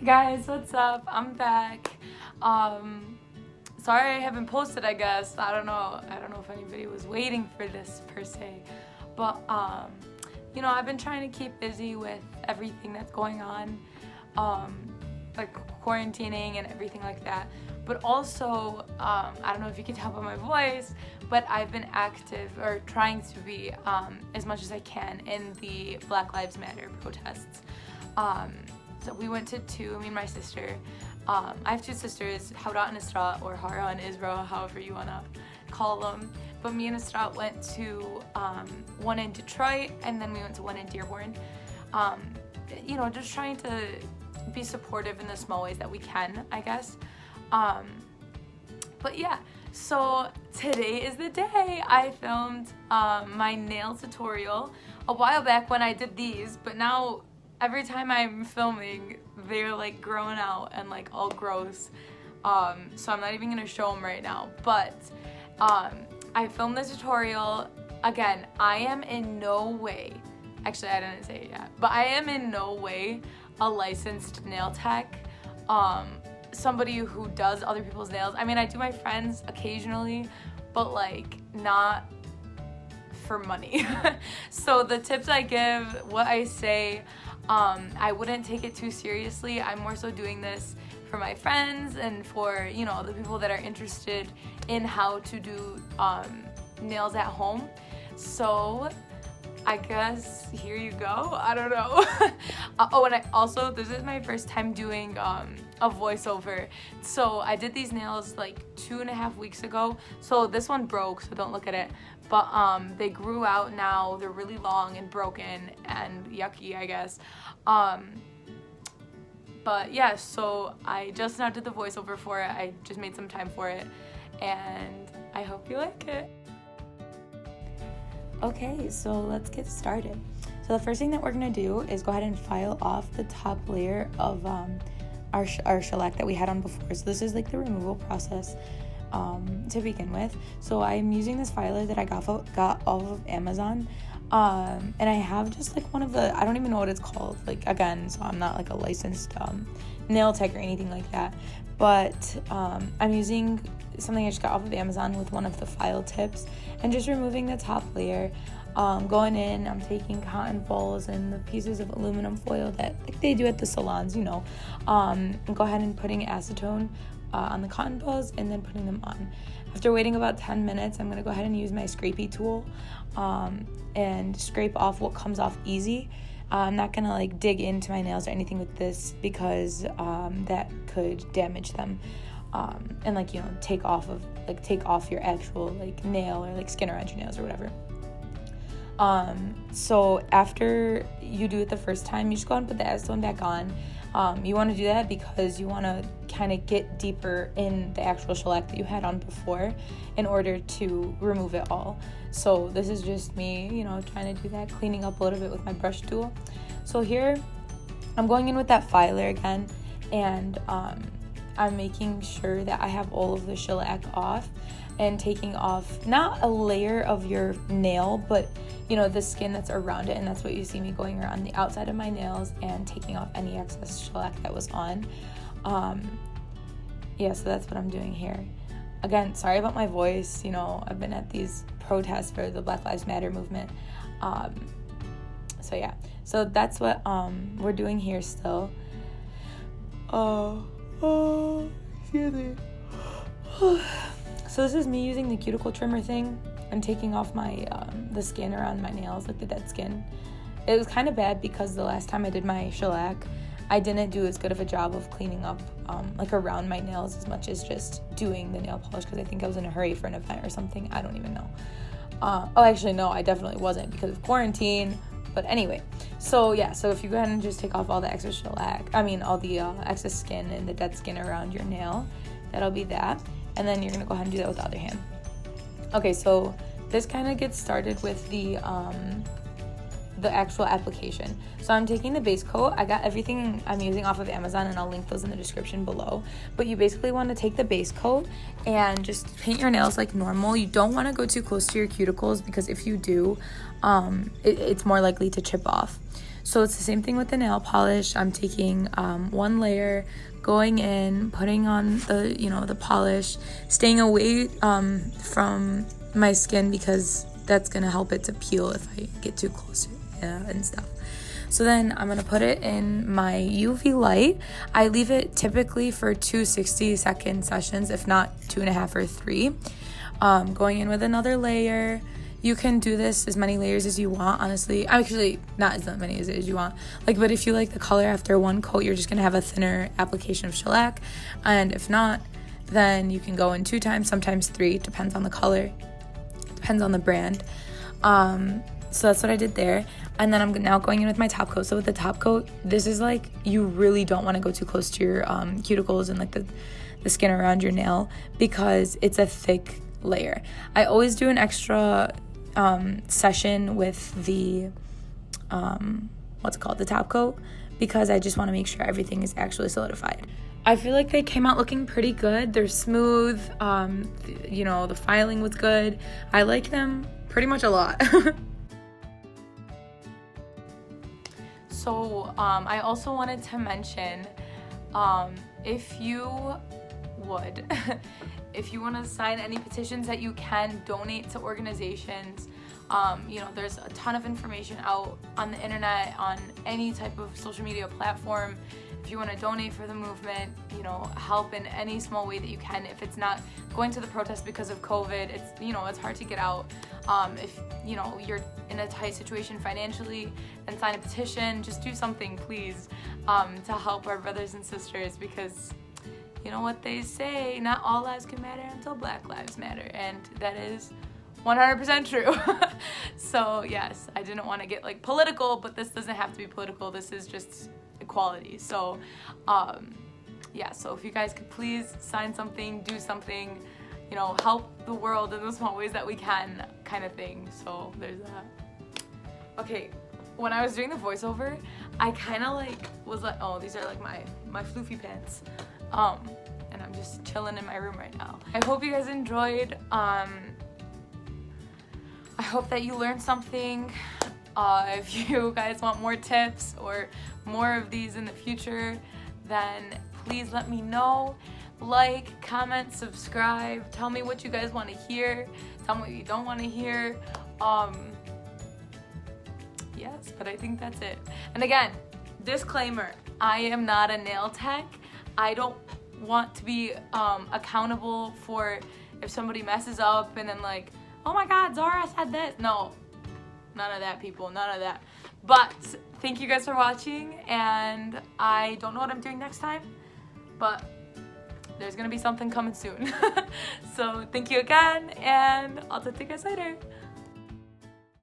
Guys, what's up? I'm back. Sorry I haven't posted, I guess. I don't know if anybody was waiting for this per se. But I've been trying to keep busy with everything that's going on. Like quarantining and everything like that. But also, I don't know if you can tell by my voice, but I've been active or trying to be as much as I can in the Black Lives Matter protests. So we went to two, me and my sister. I have two sisters, Hawra and Isra, or Hara and Isra, however you want to call them. But me and Isra went to one in Detroit, and then we went to one in Dearborn. Just trying to be supportive in the small ways that we can, I guess. But yeah, so today is the day. I filmed my nail tutorial a while back when I did these, but now every time I'm filming, they're like growing out and like all gross. So I'm not even gonna show them right now. But I filmed the tutorial. Again, I am in no way, actually I didn't say it yet, but I am in no way a licensed nail tech. Somebody who does other people's nails. I mean, I do my friends occasionally, but like not for money. So the tips I give, what I say, I wouldn't take it too seriously. I'm more so doing this for my friends and for, the people that are interested in how to do nails at home. So I guess here you go. I don't know. And this is my first time doing a voiceover. So I did these nails like 2.5 weeks ago. So this one broke, so don't look at it. But they grew out now. They're really long and broken and yucky, I guess. But yeah, so I just now did the voiceover for it. I just made some time for it, and I hope you like it. Okay, so let's get started. So the first thing that we're gonna do is go ahead and file off the top layer of our shellac that we had on before. So this is like the removal process to begin with. So I'm using this filer that I got off of Amazon. And I have just like one of the, I don't even know what it's called, like again, so I'm not like a licensed nail tech or anything like that, but I'm using something I just got off of Amazon with one of the file tips and just removing the top layer. Going in, I'm taking cotton balls and the pieces of aluminum foil that like they do at the salons, and go ahead and putting acetone on the cotton balls and then putting them on. After waiting about 10 minutes, I'm going to go ahead and use my scrapey tool and scrape off what comes off easy. I'm not going to like dig into my nails or anything with this because that could damage them and take off your actual like nail or like skin around your nails or whatever. So after you do it the first time, you just go ahead and put the acetone back on. You want to do that because you want to kind of get deeper in the actual shellac that you had on before in order to remove it all. So this is just me, trying to do that, cleaning up a little bit with my brush tool. So here I'm going in with that filer again, and I'm making sure that I have all of the shellac off and taking off not a layer of your nail, but the skin that's around it, and that's what you see me going around the outside of my nails and taking off any excess shellac that was on. So that's what I'm doing here. Again, sorry about my voice. I've been at these protests for the Black Lives Matter movement. So that's what we're doing here still. Excuse me. So this is me using the cuticle trimmer thing. I'm taking off my the skin around my nails, like the dead skin. It was kind of bad because the last time I did my shellac, I didn't do as good of a job of cleaning up like around my nails as much as just doing the nail polish, because I think I was in a hurry for an event or something. I don't even know. Actually, no, I definitely wasn't because of quarantine. But anyway, so if you go ahead and just take off all the excess shellac, all the excess skin and the dead skin around your nail, that'll be that. And then you're gonna go ahead and do that with the other hand. Okay, so this kind of gets started with the actual application. So I'm taking the base coat. I got everything I'm using off of Amazon, and I'll link those in the description below. But you basically want to take the base coat and just paint your nails like normal. You don't want to go too close to your cuticles because if you do, it's more likely to chip off. So it's the same thing with the nail polish. I'm taking one layer, going in, putting on the, the polish, staying away from my skin because that's going to help it to peel if I get too close and stuff. So then I'm going to put it in my UV light. I leave it typically for 2 60-second sessions, if not 2.5 or 3. Going in with another layer. You can do this as many layers as you want, honestly. Actually, not as many as you want. But if you like the color after one coat, you're just going to have a thinner application of shellac. And if not, then you can go in 2 times, sometimes 3. Depends on the color. Depends on the brand. So that's what I did there. And then I'm now going in with my top coat. So with the top coat, this is you really don't want to go too close to your cuticles and the skin around your nail because it's a thick layer. I always do an extra session with the the top coat, because I just want to make sure everything is actually solidified. I feel like they came out looking pretty good. They're smooth. The filing was good. I like them pretty much a lot. So I also wanted to mention, if you would, if you want to sign any petitions that you can, donate to organizations. There's a ton of information out on the internet, on any type of social media platform. If you want to donate for the movement, help in any small way that you can. If it's not going to the protest because of COVID, it's hard to get out. If you're in a tight situation financially, then sign a petition. Just do something, please, to help our brothers and sisters, because you know what they say, not all lives can matter until Black lives matter, and that is 100% true. So yes, I didn't want to get political, but this doesn't have to be political. This is just equality. So so if you guys could please sign something, do something, help the world in the small ways that we can, kind of thing. So there's that. Okay, when I was doing the voiceover, I kind of was oh, these are my floofy pants. And I'm just chilling in my room right now. I hope you guys enjoyed. I hope that you learned something. If you guys want more tips or more of these in the future, then please let me know. Like, comment, subscribe. Tell me what you guys want to hear. Tell me what you don't want to hear. Yes, but I think that's it. And again, disclaimer, I am not a nail tech. I don't want to be accountable for if somebody messes up and then oh my god, Zara said this. No, none of that, people, none of that. But thank you guys for watching, and I don't know what I'm doing next time, but there's gonna be something coming soon. So thank you again, and I'll talk to you guys later.